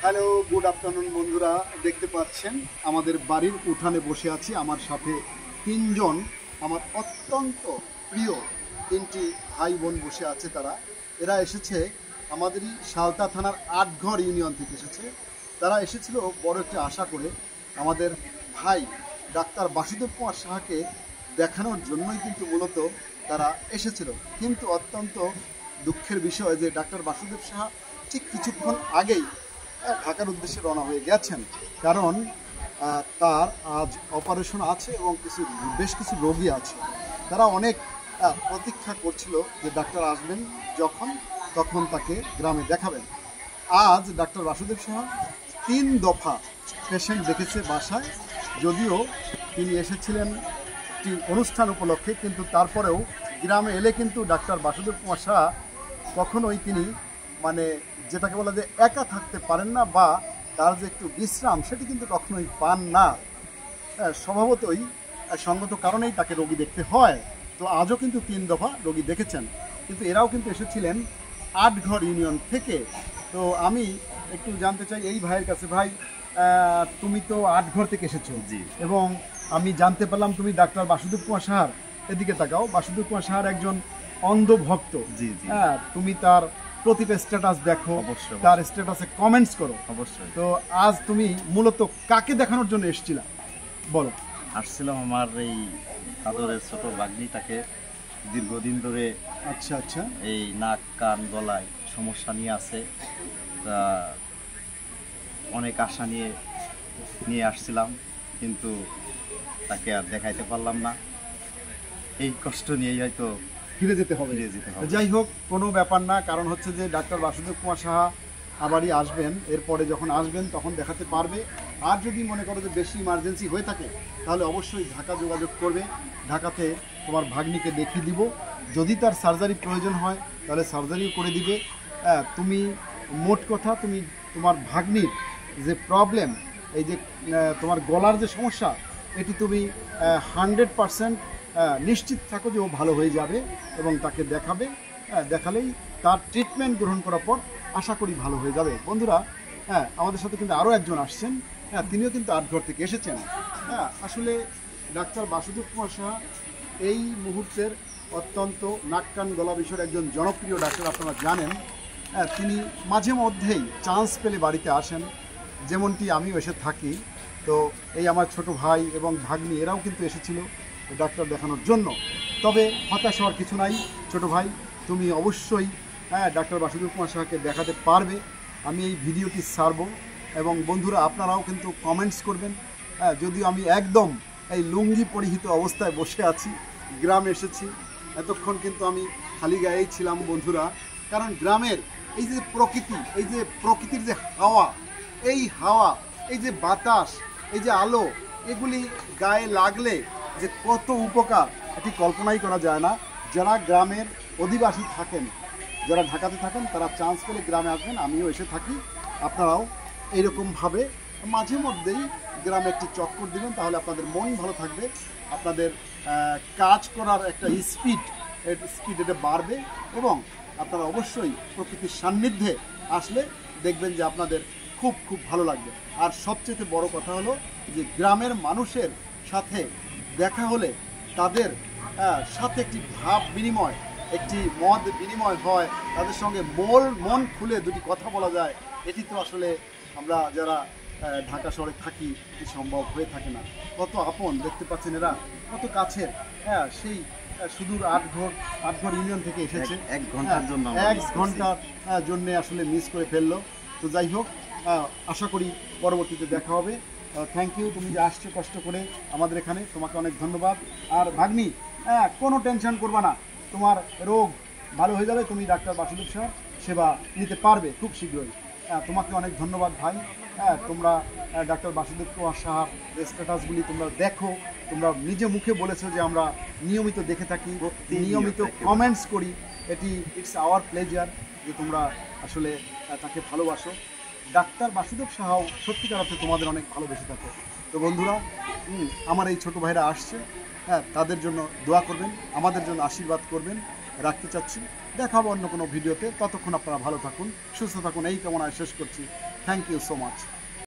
Hello, good afternoon বন্ধুরা। দেখতে পাচ্ছেন আমাদের বাড়ির উঠানে বসে আছি। আমার সাথে তিনজন আমার অত্যন্ত প্রিয় তিনটি ভাই বোন বসে আছে। এরা এসেছে আমাদেরই সালতা থানার আটঘর ইউনিয়ন থেকে এসেছে। তারা এসেছিল বড় একটি আশা করে আমাদের ভাই ডাক্তার বাসুদেব কুমার সাহাকে দেখানোর জন্যই কিন্তু মূলত তারা এসেছিল। কিন্তু অত্যন্ত দুঃখের বিষয় যে ডাক্তার বাসুদেব সাহা ঠিক কিছুক্ষণ আগেই ঢাকার উদ্দেশ্যে রওনা হয়ে গেছেন। কারণ তার আজ অপারেশন আছে এবং বেশ কিছু রোগী আছে। তারা অনেক প্রতীক্ষা করছিল যে ডাক্তার আসবেন তখন তাকে গ্রামে দেখাবেন। আজ ডাক্তার বাসুদেব সাহা 3 দফা পেশেন্ট দেখেছে বাসায়। যদিও তিনি এসেছিলেন একটি অনুষ্ঠান উপলক্ষে, কিন্তু তারপরেও গ্রামে এলে কিন্তু ডাক্তার বাসুদেব কুমার সাহা কখনোই তিনি যেটাকে বলা যে একা থাকতে পারেন না, বা তার যে একটু বিশ্রাম সেটি কিন্তু কখনোই পান না। স্বভাবতই সঙ্গত কারণেই তাকে রোগী দেখতে হয়। তো আজও কিন্তু 3 দফা রোগী দেখেছেন। কিন্তু এরাও কিন্তু এসেছিলেন আটঘর ইউনিয়ন থেকে। তো আমি একটু জানতে চাই এই ভাইয়ের কাছে, ভাই তুমি তো আটঘর থেকে এসেছো, এবং আমি জানতে পারলাম তুমি ডাক্তার বাসুদেব কুমার সাহার, এদিকে তাকাও, বাসুদেব কুমার সাহার একজন অন্ধ ভক্ত। হ্যাঁ, তুমি তার প্রতিটা স্ট্যাটাস দেখো, তার স্ট্যাটাসে কমেন্টস করো। অবশ্যই। তো আজ তুমি মূলত কাকে দেখানোর জন্য এসেছিলা বলো? আসছিলাম আমার এই আদরের ছোট ভাগ্নিটাকে দীর্ঘদিন ধরে এই নাক কান গলায় সমস্যা নিয়ে আছে। তা অনেক আশা নিয়ে আসছিলাম, কিন্তু তাকে আর দেখাইতে পারলাম না। এই কষ্ট নিয়েই হয়তো ফিরে যেতে হবে। যাই হোক, কোনো ব্যাপার না। কারণ হচ্ছে যে ডাক্তার বাসুদেব কুমার সাহা আবারই আসবেন। এরপরে যখন আসবেন তখন দেখাতে পারবে। আর যদি মনে করো যে বেশি ইমার্জেন্সি হয়ে থাকে তাহলে অবশ্যই ঢাকা যোগাযোগ করবে। ঢাকাতে তোমার ভাগ্নিকে দেখিয়ে দিব। যদি তার সার্জারি প্রয়োজন হয় তাহলে সার্জারিও করে দিবে। তুমি মোট কথা তুমি তোমার ভাগ্নির যে প্রবলেম, এই যে তোমার গলার যে সমস্যা, এটি তুমি 100% নিশ্চিত থাকো যে ও ভালো হয়ে যাবে এবং তাকে দেখাবে। দেখালেই তার ট্রিটমেন্ট গ্রহণ করার পর আশা করি ভালো হয়ে যাবে। বন্ধুরা, আমাদের সাথে কিন্তু আরও একজন আসছেন। তিনিও কিন্তু আটঘর থেকে এসেছেন। আসলে ডাক্তার বাসুদেব কুমার সাহা এই মুহূর্তের অত্যন্ত নাক কান গলা বিষয়ের একজন জনপ্রিয় ডাক্তার, আপনারা জানেন। তিনি মাঝে মধ্যেই চান্স পেলে বাড়িতে আসেন, যেমনটি আমিও এসে থাকি। তো এই আমার ছোট ভাই এবং ভাগ্নি এরাও কিন্তু এসেছিল ডাক্তার দেখানোর জন্য। তবে হতাশ হওয়ার কিছু নাই ছোট ভাই, তুমি অবশ্যই ডাক্তার বাসুদেব কুমার সাহাকে দেখাতে পারবে। আমি এই ভিডিওটি ছাড়ব এবং বন্ধুরা আপনারাও কিন্তু কমেন্টস করবেন। যদিও আমি একদম এই লুঙ্গি পরিহিত অবস্থায় বসে আছি, গ্রামে এসেছি, এতক্ষণ কিন্তু আমি খালি গায়েই ছিলাম বন্ধুরা। কারণ গ্রামের এই যে প্রকৃতি, এই যে প্রকৃতির যে হাওয়া, এই যে বাতাস, এই যে আলো, এগুলি গায়ে লাগলে যে কত উপকার এটি কল্পনাই করা যায় না। যারা গ্রামের অধিবাসী থাকেন, যারা ঢাকাতে থাকেন, তারা চান্স পেলে গ্রামে আসবেন। আমিও এসে থাকি। আপনারাও এইরকমভাবে মাঝে মধ্যেই গ্রামে একটি চক্কর দিবেন, তাহলে আপনাদের মন ভালো থাকবে, আপনাদের কাজ করার একটা স্পিড এটা বাড়বে, এবং আপনারা অবশ্যই প্রকৃতির সান্নিধ্যে আসলে দেখবেন যে আপনাদের খুব খুব ভালো লাগবে। আর সবচেয়ে বড় কথা হলো যে গ্রামের মানুষের সাথে দেখা হলে তাদের সাথে একটি ভাব বিনিময়, একটি মত বিনিময় হয়, তাদের সঙ্গে মন খুলে দুটি কথা বলা যায়। এটি তো আসলে আমরা যারা ঢাকা শহরে থাকি এটি সম্ভব হয়ে থাকে না। কত আপন, দেখতে পাচ্ছেন এরা কত কাছের। সেই সুদূর আটঘর ইউনিয়ন থেকে এসেছে। 1 ঘন্টার জন্য আসলে মিস করে ফেললো। তো যাই হোক, আশা করি পরবর্তীতে দেখা হবে। থ্যাংক ইউ, তুমি যে আসছো কষ্ট করে আমাদের এখানে, তোমাকে অনেক ধন্যবাদ। আর ভাগ্নি, কোনো টেনশন করবা না, তোমার রোগ ভালো হয়ে যাবে। তুমি ডাক্তার বাসুদেব সাহার সেবা নিতে পারবে খুব শীঘ্রই। তোমাকে অনেক ধন্যবাদ ভাই। তোমরা ডাক্তার বাসুদেব কুমার সাহার স্ট্যাটাসগুলি তোমরা দেখো, তোমরা নিজে মুখে বলেছো যে আমরা নিয়মিত দেখে থাকি, নিয়মিত কমেন্টস করি। এটি ইটস আওয়ার প্লেজার যে তোমরা আসলে তাকে ভালোবাসো। ডাক্তার বাসুদেব সাহাও সত্যিকার অর্থে তোমাদের অনেক ভালোবেসে থাকে। তো বন্ধুরা, আমার এই ছোটো ভাইরা আসছে, তাদের জন্য দোয়া করবেন, আমাদের জন্য আশীর্বাদ করবেন। রাখতে চাচ্ছি। দেখা হবে অন্য কোনো ভিডিওতে। ততক্ষণ আপনারা ভালো থাকুন, সুস্থ থাকুন, এই কামনায় শেষ করছি। Thank you so much.